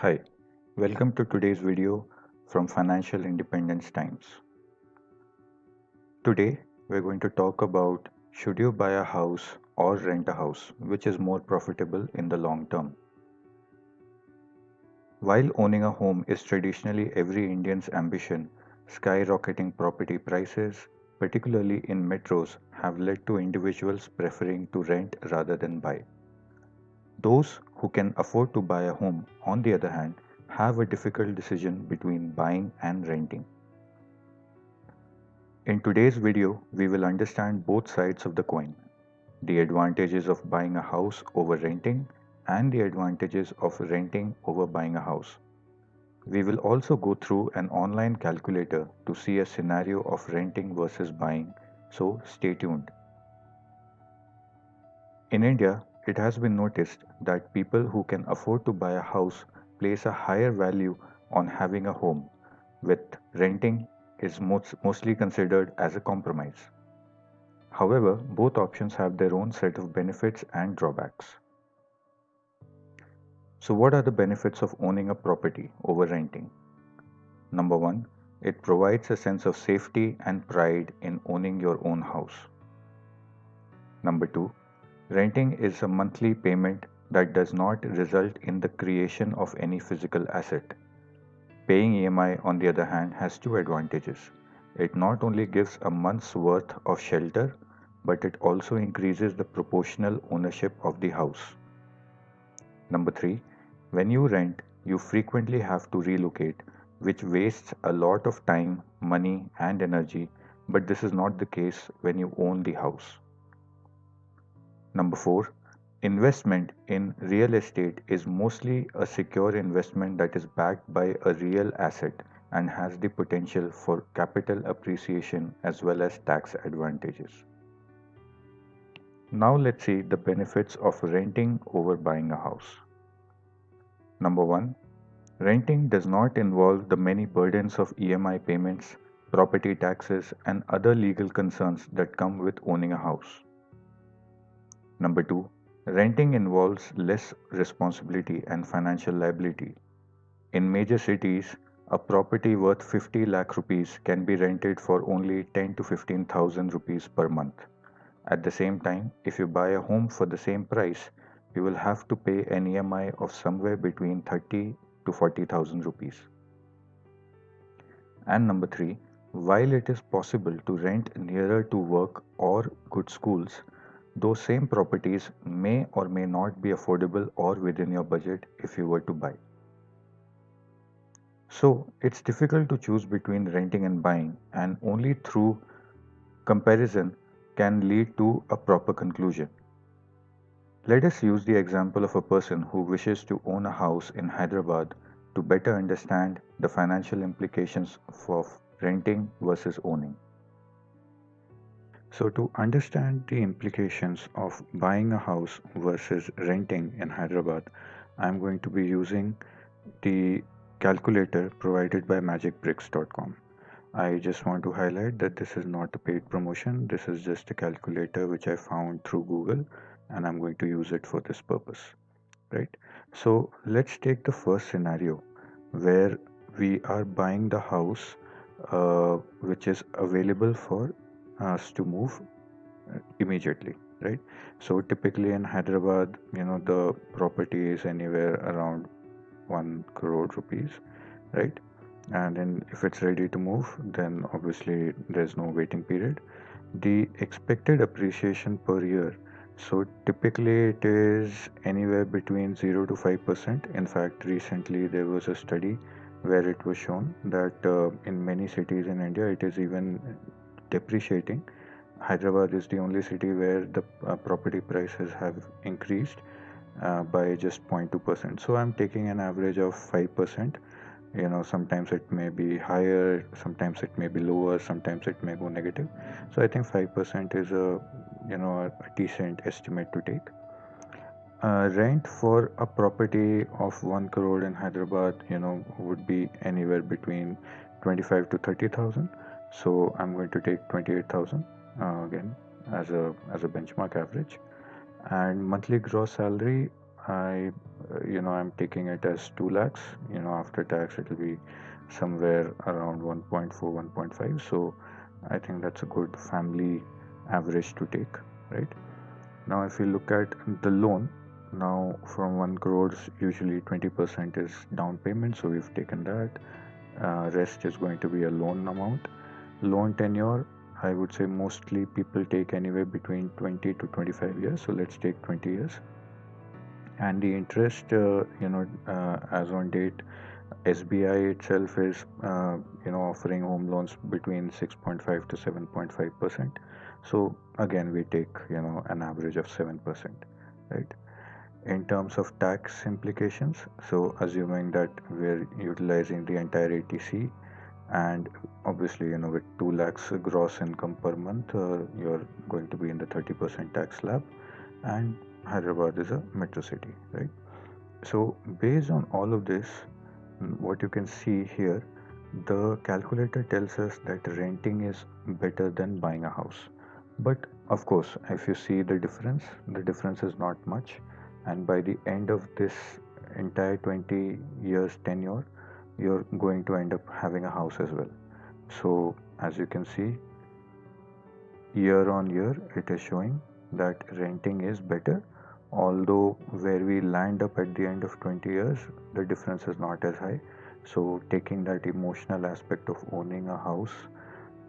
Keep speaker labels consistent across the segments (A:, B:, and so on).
A: Hi, welcome to today's video from Financial Independence Times. Today, we're going to talk about should you buy a house or rent a house, which is more profitable in the long term. While owning a home is traditionally every Indian's ambition, skyrocketing property prices, particularly in metros, have led to individuals preferring to rent rather than buy. Those who can afford to buy a home, on the other hand, have a difficult decision between buying and renting. In today's video, we will understand both sides of the coin, the advantages of buying a house over renting and the advantages of renting over buying a house. We will also go through an online calculator to see a scenario of renting versus buying, so stay tuned. In India, it has been noticed that people who can afford to buy a house place a higher value on having a home, with renting is mostly considered as a compromise. However, both options have their own set of benefits and drawbacks. So, what are the benefits of owning a property over renting? Number one, it provides a sense of safety and pride in owning your own house. Number two, renting is a monthly payment that does not result in the creation of any physical asset. Paying EMI, on the other hand, has two advantages. It not only gives a month's worth of shelter, but it also increases the proportional ownership of the house. Number three, when you rent, you frequently have to relocate, which wastes a lot of time, money, and energy, but this is not the case when you own the house. Number four, investment in real estate is mostly a secure investment that is backed by a real asset and has the potential for capital appreciation as well as tax advantages. Now let's see the benefits of renting over buying a house. Number one, renting does not involve the many burdens of EMI payments, property taxes, and other legal concerns that come with owning a house. Number two, renting involves less responsibility and financial liability. In major cities, a property worth 50 lakh rupees can be rented for only 10 to 15,000 rupees per month. At the same time, if you buy a home for the same price, you will have to pay an EMI of somewhere between 30 to 40,000 rupees. And number three, while it is possible to rent nearer to work or good schools, those same properties may or may not be affordable or within your budget if you were to buy. So it's difficult to choose between renting and buying, and only through comparison can lead to a proper conclusion. Let us use the example of a person who wishes to own a house in Hyderabad to better understand the financial implications of renting versus owning. So, to understand the implications of buying a house versus renting in Hyderabad, I'm going to be using the calculator provided by magicbricks.com. I just want to highlight that this is not a paid promotion, this is just a calculator which I found through Google and I'm going to use it for this purpose, right? So, let's take the first scenario where we are buying the house which is available for us to move immediately, right? So typically in Hyderabad, the property is anywhere around 1 crore rupees, right? And then if it's ready to move, then obviously there's no waiting period. The expected appreciation per year, so typically it is anywhere between 0 to 5%. In fact, recently there was a study where it was shown that in many cities in India it is even depreciating. Hyderabad is the only city where the property prices have increased by just 0.2%. So I'm taking an average of 5%. Sometimes it may be higher, sometimes it may be lower, sometimes it may go negative. So I think 5% is a decent estimate to take. Rent for a property of 1 crore in Hyderabad, would be anywhere between 25 to 30,000. So I'm going to take 28,000 again as a benchmark average. And monthly gross salary, I'm taking it as 2 lakhs. After tax it will be somewhere around 1.4, 1.5. So I think that's a good family average to take, right? Now if you look at the loan, now from 1 crores usually 20% is down payment, so we've taken that. Rest is going to be a loan amount. Loan tenure, I would say mostly people take anywhere between 20 to 25 years, so let's take 20 years. And the interest, as on date, SBI itself is offering home loans between 6.5 to 7.5%. So again we take an average of 7%, right? In terms of tax implications, so assuming that we're utilizing the entire ATC, and obviously with 2 lakhs gross income per month, you're going to be in the 30% tax slab, and Hyderabad is a metro city, right? So based on all of this, what you can see here, the calculator tells us that renting is better than buying a house. But of course, if you see the difference is not much, and by the end of this entire 20 years tenure, you're going to end up having a house as well. So as you can see, year on year it is showing that renting is better, although where we land up at the end of 20 years the difference is not as high. So taking that emotional aspect of owning a house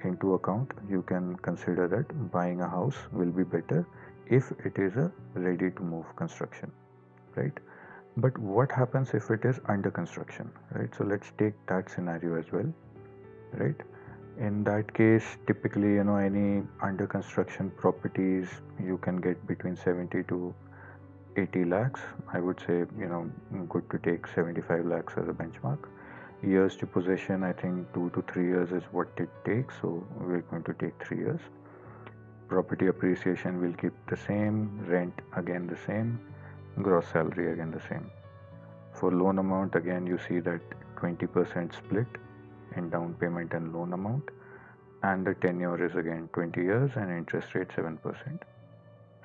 A: into account, you can consider that buying a house will be better if it is a ready to move construction, right? But what happens if it is under construction, right? So let's take that scenario as well, right? In that case, typically, any under construction properties you can get between 70 to 80 lakhs. I would say, good to take 75 lakhs as a benchmark. Years to possession, I think 2 to 3 years is what it takes. So we're going to take 3 years. Property appreciation will keep the same, rent again the same, gross salary again the same. For loan amount, again, you see that 20% split in down payment and loan amount, and the tenure is again 20 years and interest rate 7%,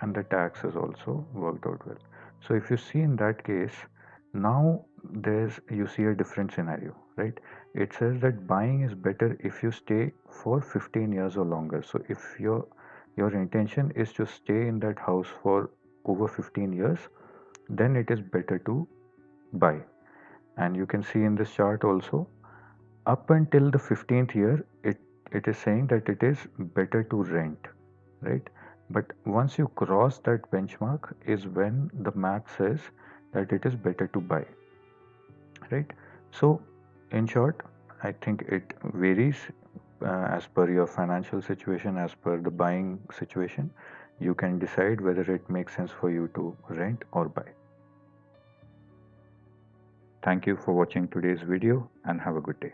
A: and the tax is also worked out well. So if you see in that case, now you see a different scenario, right? It says that buying is better if you stay for 15 years or longer. So if your intention is to stay in that house for over 15 years, then it is better to buy. And you can see in this chart also, up until the 15th year, it is saying that it is better to rent, right? But once you cross that benchmark is when the math says that it is better to buy, right? So in short, I think it varies as per your financial situation, as per the buying situation. You can decide whether it makes sense for you to rent or buy. Thank you for watching today's video and have a good day.